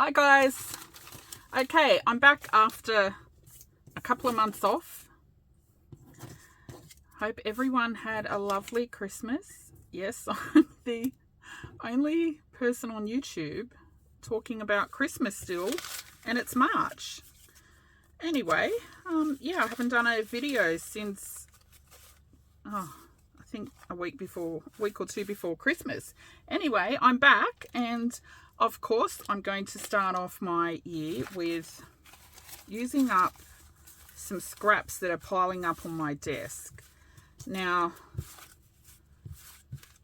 Hi guys. Okay, I'm back after a couple of months off. Hope everyone had a lovely Christmas. Yes, I'm the only person on YouTube talking about Christmas still, and it's March. Anyway, yeah, I haven't done a video since I think a week or two before Christmas. Anyway, I'm back, and of course I'm going to start off my year with using up some scraps that are piling up on my desk. Now,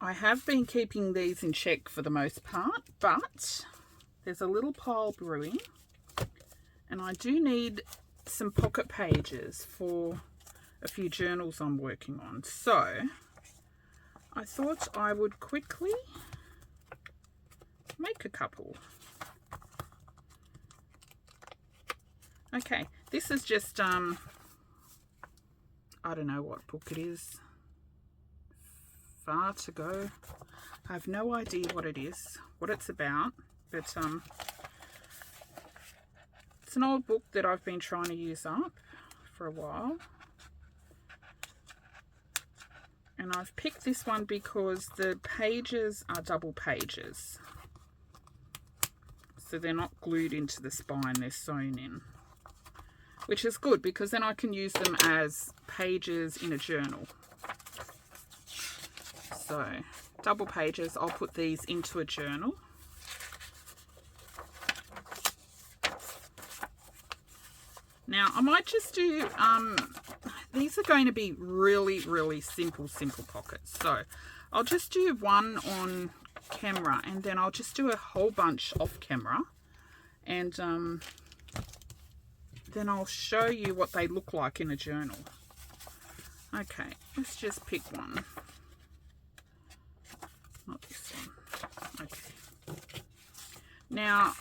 I have been keeping these in check for the most part, but there's a little pile brewing, and I do need some pocket pages for a few journals I'm working on. So I thought I would quickly make a couple. Okay, this is just I don't know what book it is. Far to Go. I have no idea what it is, what it's about, but it's an old book that I've been trying to use up for a while. And I've picked this one because the pages are double pages. So they're not glued into the spine, they're sewn in. Which is good because then I can use them as pages in a journal. So, double pages, I'll put these into a journal. Now, I might just do, these are going to be really simple pockets. So, I'll just do one on camera, and then I'll just do a whole bunch off camera. And then I'll show you what they look like in a journal. Okay, let's just pick one. Not this one. Okay. Now,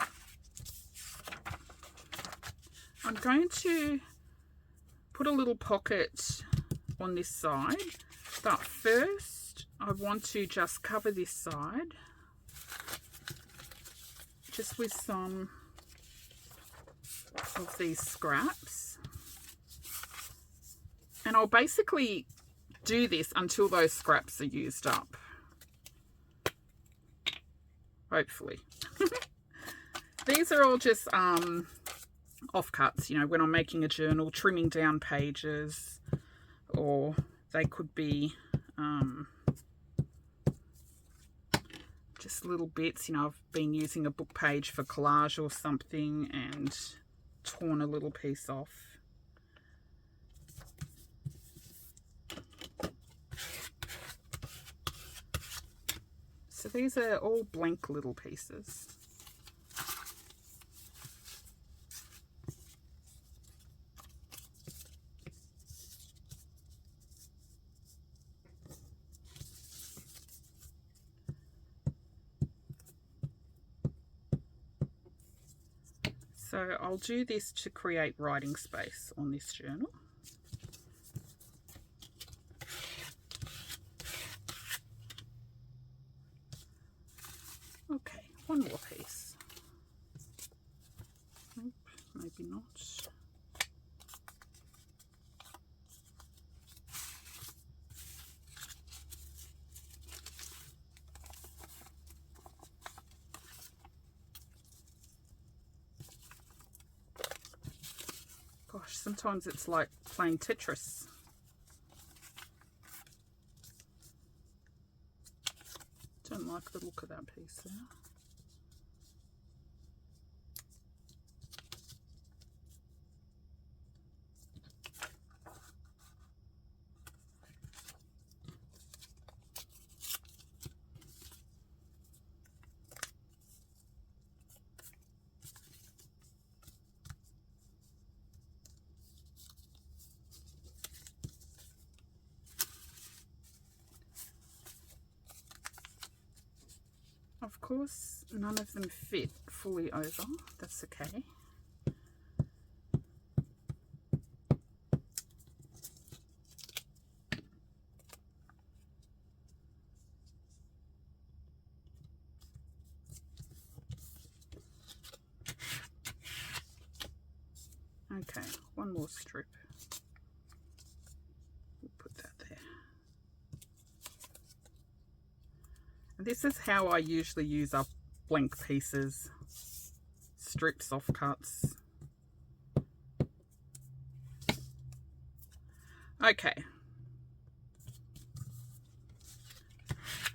I'm going to put a little pocket on this side, but first I want to just cover this side just with some of these scraps. And I'll basically do this until those scraps are used up. Hopefully. These are all just offcuts, you know, when I'm making a journal, trimming down pages, or they could be just little bits, you know, I've been using a book page for collage or something and torn a little piece off. So these are all blank little pieces. So I'll do this to create writing space on this journal. Okay, one more piece. Nope, maybe not. Gosh, sometimes it's like playing Tetris. Don't like the look of that piece there. Of course, none of them fit fully over. That's okay. one more strip. We'll put that there. And this is how I usually use up blank pieces, strips, offcuts. Okay.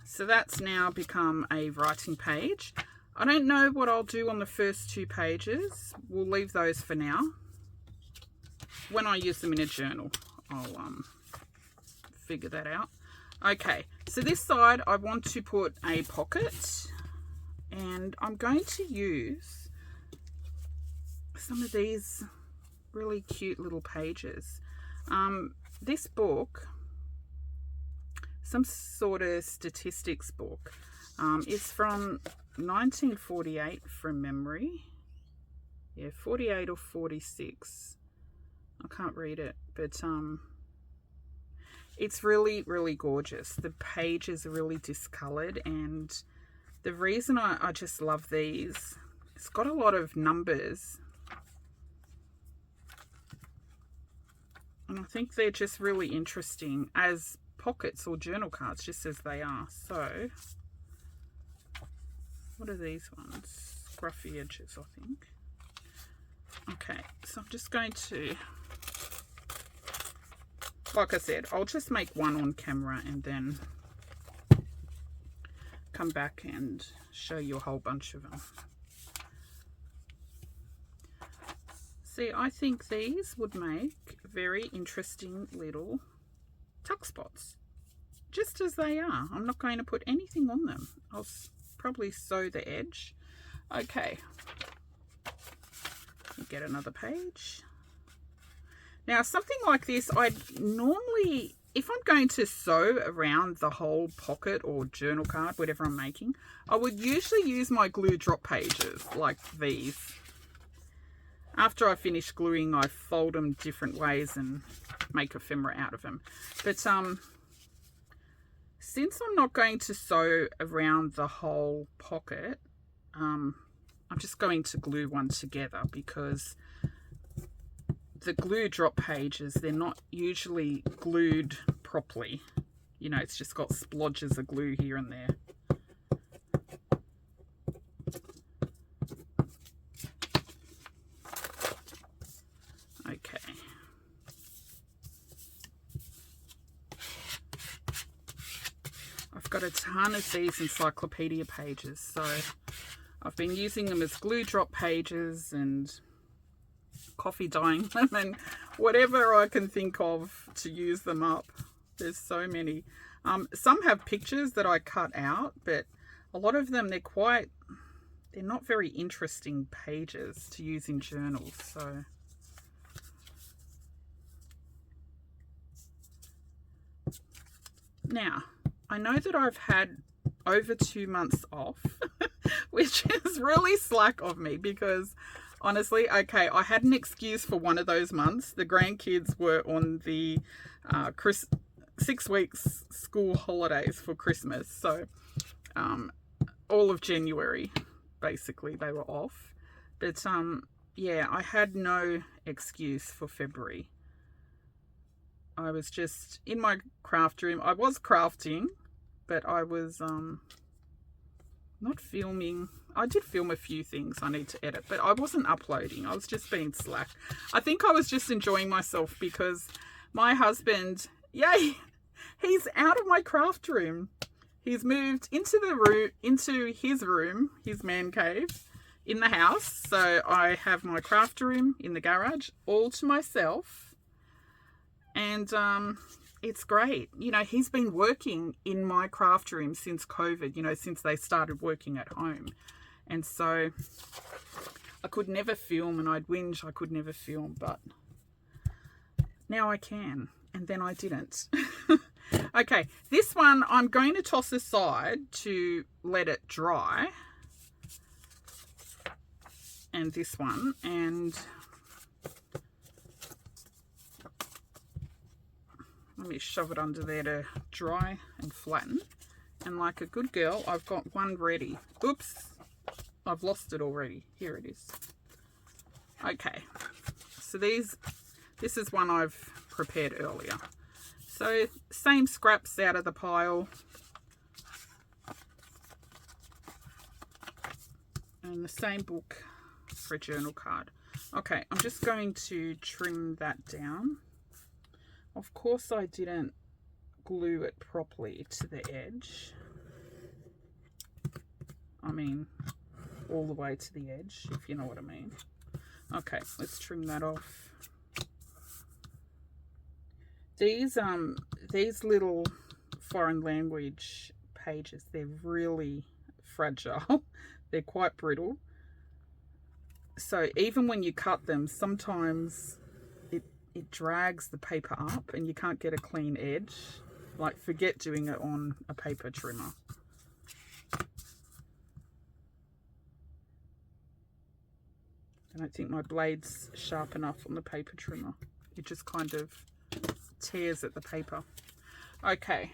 So that's now become a writing page. I don't know what I'll do on the first 2 pages. We'll leave those for now. When I use them in a journal, I'll figure that out. Okay, so this side I want to put a pocket, and I'm going to use some of these really cute little pages. This book, some sort of statistics book, it's from 1948 from memory. Yeah, 48 or 46. I can't read it, but it's really, really gorgeous. The pages are really discolored, and the reason I just love these, it's got a lot of numbers. And I think they're just really interesting as pockets or journal cards, just as they are. So, what are these ones? Scruffy edges, I think. Okay, so I'm just going to, like I said, I'll just make one on camera and then come back and show you a whole bunch of them. See, I think these would make very interesting little tuck spots, just as they are. I'm not going to put anything on them. I'll probably sew the edge. Okay, get another page. Now, something like this, I'd normally, if I'm going to sew around the whole pocket or journal card, whatever I'm making, I would usually use my glue drop pages like these. After I finish gluing, I fold them different ways and make ephemera out of them. But since I'm not going to sew around the whole pocket, I'm just going to glue one together, because the glue drop pages, they're not usually glued properly. You know, it's just got splodges of glue here and there. Okay. I've got a ton of these encyclopedia pages, so I've been using them as glue drop pages and coffee dyeing them and whatever I can think of to use them up. There's so many. Some have pictures that I cut out, but a lot of them, they're not very interesting pages to use in journals. So now, I know that I've had over 2 months off, which is really slack of me, because honestly, okay, I had an excuse for one of those months. The grandkids were on the 6 weeks school holidays for Christmas. So all of January, basically, they were off. But yeah, I had no excuse for February. I was just in my craft room. I was crafting, but I was not filming. I did film a few things I need to edit, but I wasn't uploading. I was just being slack. I think I was just enjoying myself, because my husband, yay, he's out of my craft room. He's moved into his room, his man cave in the house. So I have my craft room in the garage all to myself. And it's great. You know, he's been working in my craft room since COVID, you know, since they started working at home. And so I could never film, and I'd whinge I could never film, but now I can. And then I didn't. Okay, this one I'm going to toss aside to let it dry. And this one, and let me shove it under there to dry and flatten. And like a good girl, I've got one ready. Oops, I've lost it already. Here it is. Okay, so these This is one I've prepared earlier. So same scraps out of the pile. And the same book for a journal card. Okay, I'm just going to trim that down. Of course I didn't glue it properly to the edge. I mean, all the way to the edge, if you know what I mean. Okay, let's trim that off. These little foreign language pages, they're really fragile. They're quite brittle. So even when you cut them, sometimes it drags the paper up and you can't get a clean edge. Like, forget doing it on a paper trimmer. I don't think my blade's sharp enough on the paper trimmer. It just kind of tears at the paper. Okay.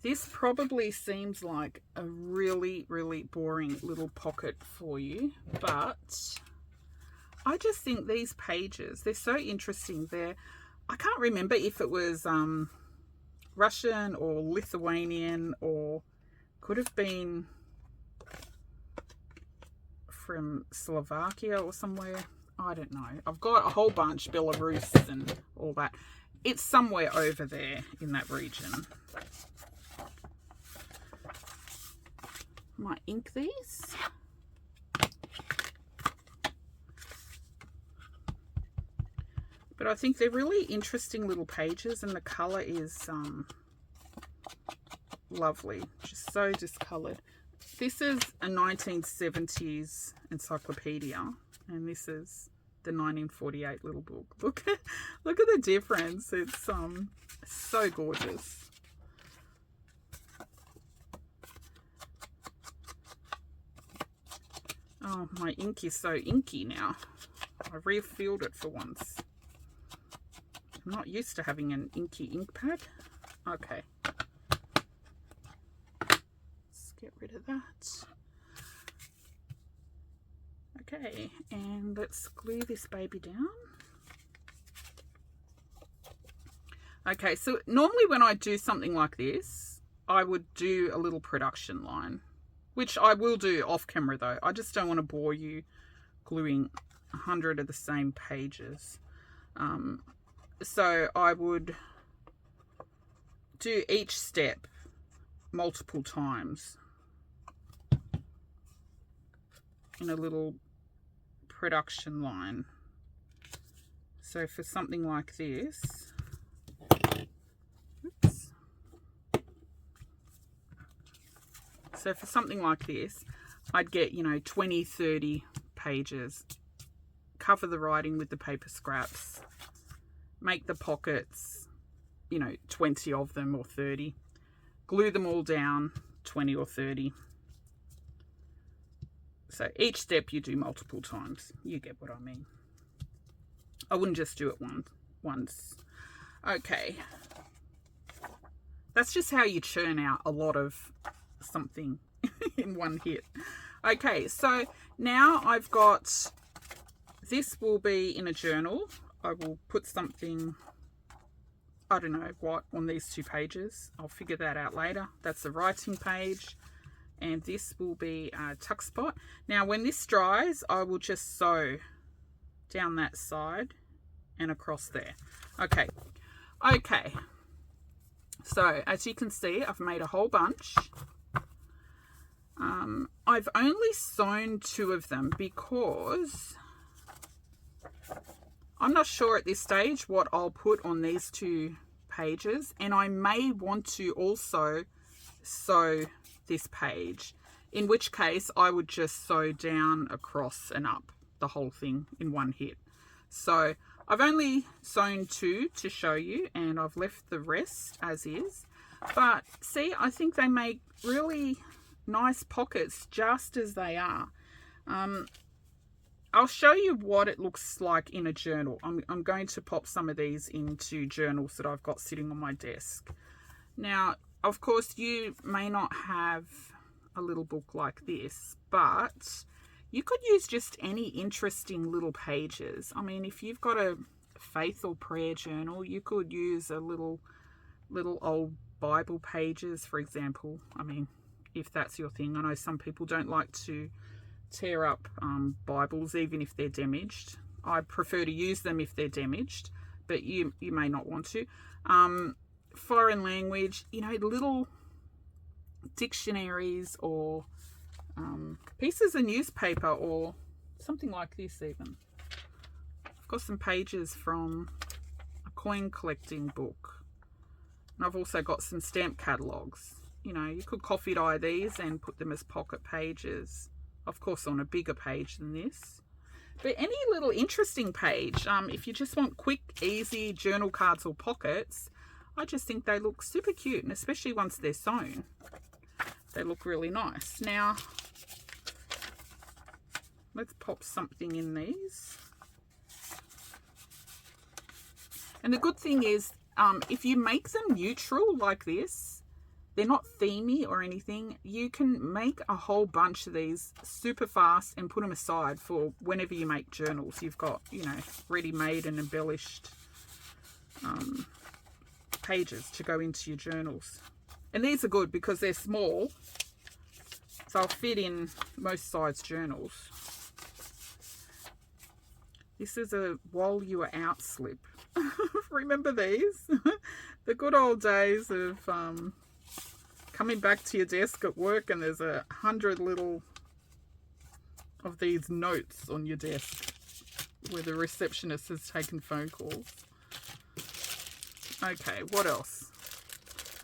This probably seems like a really, really boring little pocket for you, but I just think these pages, they're so interesting. I can't remember if it was Russian or Lithuanian, or could have been from Slovakia or somewhere. I don't know. I've got a whole bunch, Belarus and all that. It's somewhere over there in that region. Might ink these. But I think they're really interesting little pages, and the colour is lovely, just so discoloured. This is a 1970s encyclopedia, and this is the 1948 little book. Look at the difference. It's so gorgeous. Oh, my ink is so inky now. I refilled it for once. I'm not used to having an inky ink pad. Okay. Let's get rid of that. Okay, and let's glue this baby down. Okay, so normally when I do something like this, I would do a little production line, which I will do off camera though. I just don't want to bore you gluing 100 of the same pages. So I would do each step multiple times in a little production line. So for something like this, oops. So for something like this, I'd get, 20, 30 pages, cover the writing with the paper scraps, make the pockets, 20 of them or 30, glue them all down, 20 or 30. So each step you do multiple times. You get what I mean. I wouldn't just do it once. Okay. That's just how you churn out a lot of something in one hit. Okay, so now I've got, this will be in a journal. I will put something, I don't know what, on these 2 pages. I'll figure that out later. That's the writing page. And this will be a tuck spot. Now when this dries, I will just sew down that side and across there. Okay. So as you can see, I've made a whole bunch. I've only sewn 2 of them because I'm not sure at this stage what I'll put on these 2 pages, and I may want to also sew this page, in which case I would just sew down, across and up the whole thing in one hit. So I've only sewn 2 to show you, and I've left the rest as is. But see, I think they make really nice pockets just as they are. I'll show you what it looks like in a journal. I'm going to pop some of these into journals that I've got sitting on my desk. Now, of course, you may not have a little book like this, but You could use just any interesting little pages. I mean, if you've got a faith or prayer journal, you could use a little old Bible pages, for example. I mean, if that's your thing. I know some people don't like to tear up Bibles, even if they're damaged. I prefer to use them if they're damaged, but you may not want to. Foreign language, you know, little dictionaries or pieces of newspaper or something like this even. I've got some pages from a coin collecting book. And I've also got some stamp catalogues. You know, you could coffee dye these and put them as pocket pages. Of course, on a bigger page than this. But any little interesting page, if you just want quick, easy journal cards or pockets, I just think they look super cute. And especially once they're sewn, they look really nice. Now, let's pop something in these. And the good thing is, if you make them neutral like this, they're not themey or anything, you can make a whole bunch of these super fast and put them aside for whenever you make journals. You've got, you know, ready-made and embellished pages to go into your journals. And these are good because they're small, so I'll fit in most size journals. This is a while you were out slip. Remember these? The good old days of coming back to your desk at work and there's 100 little of these notes on your desk where the receptionist has taken phone calls. Okay, what else?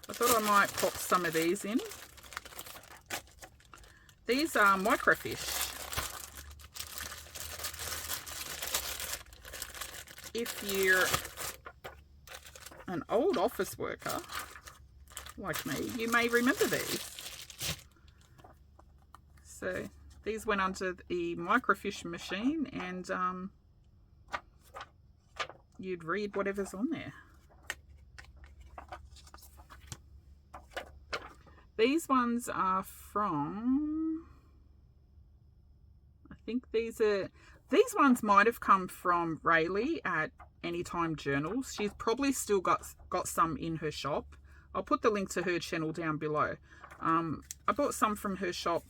I thought I might pop some of these in. These are microfiche. If you're an old office worker like me, you may remember these. So these went under the microfiche machine and you'd read whatever's on there. These ones are from, I think these ones might have come from Raelie at Anytime Journals. She's probably still got some in her shop. I'll put the link to her channel down below. I bought some from her shop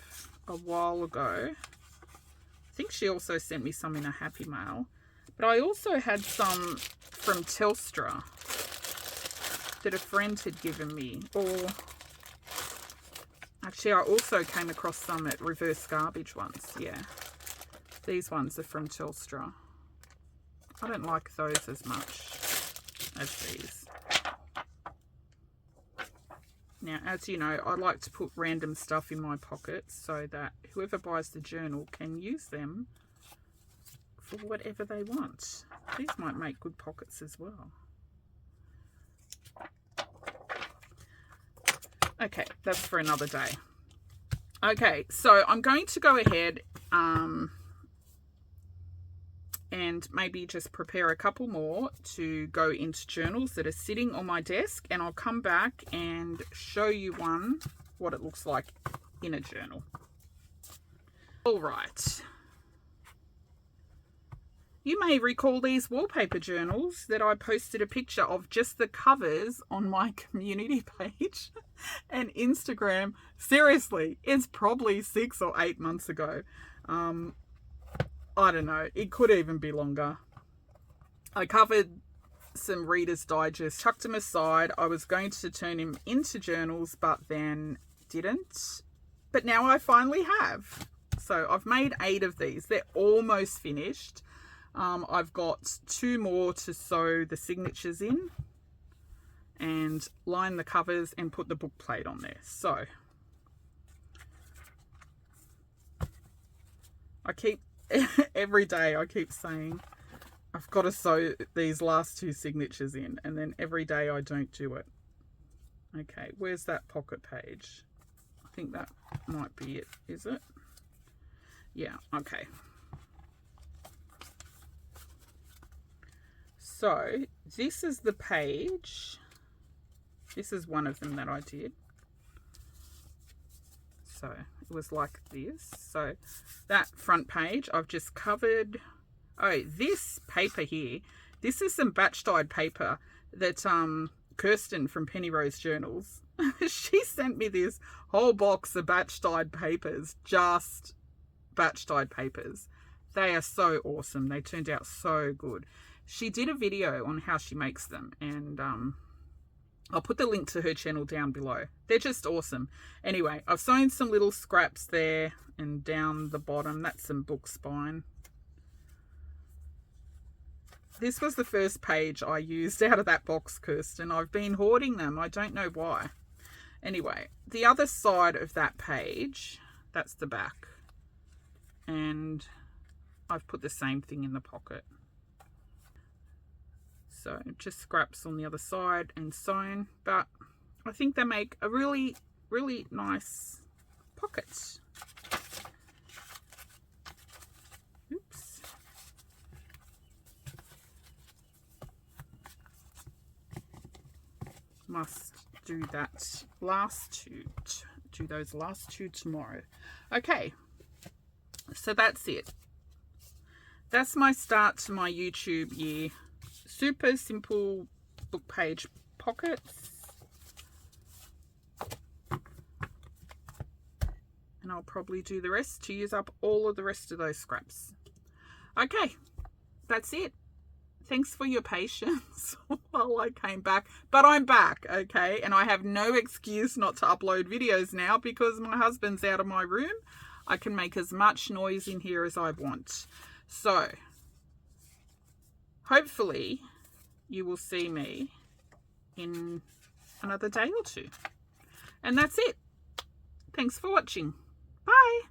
a while ago. I think she also sent me some in a Happy Mail. But I also had some from Telstra that a friend had given me. Or actually, I also came across some at Reverse Garbage once. Yeah, these ones are from Telstra. I don't like those as much as these. Now, as you know, I like to put random stuff in my pockets so that whoever buys the journal can use them for whatever they want. These might make good pockets as well. Okay, that's for another day. Okay, so I'm going to go ahead and maybe just prepare a couple more to go into journals that are sitting on my desk, and I'll come back and show you what it looks like in a journal. All right. You may recall these wallpaper journals that I posted a picture of just the covers on my community page and Instagram. Seriously, it's probably 6 or 8 months ago. I don't know, it could even be longer. I covered some Reader's Digest, chucked them aside. I was going to turn them into journals, but then didn't. But now I finally have. So I've made 8 of these. They're almost finished. I've got 2 more to sew the signatures in and line the covers and put the book plate on there. So every day I keep saying I've got to sew these last 2 signatures in, and then every day I don't do it. Okay, where's that pocket page? I think that might be it, is it? Yeah, okay. So this is the page. This is one of them that I did. So it was like this. So that front page I've just covered. Oh, this paper here, this is some batch dyed paper that Kirsten from Penny Rose Journals, she sent me this whole box of batch dyed papers, just batch dyed papers. They are so awesome. They turned out so good. She did a video on how she makes them, and I'll put the link to her channel down below. They're just awesome. Anyway, I've sewn some little scraps there and down the bottom. That's some book spine. This was the first page I used out of that box, Kirsten. I've been hoarding them. I don't know why. Anyway, the other side of that page, that's the back. And I've put the same thing in the pocket. So just scraps on the other side and sewn. But I think they make a really, really nice pocket. Oops. Must do that last two, do those last two tomorrow. Okay, so that's it. That's my start to my YouTube year. Super simple book page pockets. And I'll probably do the rest to use up all of the rest of those scraps. Okay, that's it. Thanks for your patience while I came back. But I'm back, okay? And I have no excuse not to upload videos now because my husband's out of my room. I can make as much noise in here as I want. So, hopefully, you will see me in another day or two. And that's it. Thanks for watching. Bye.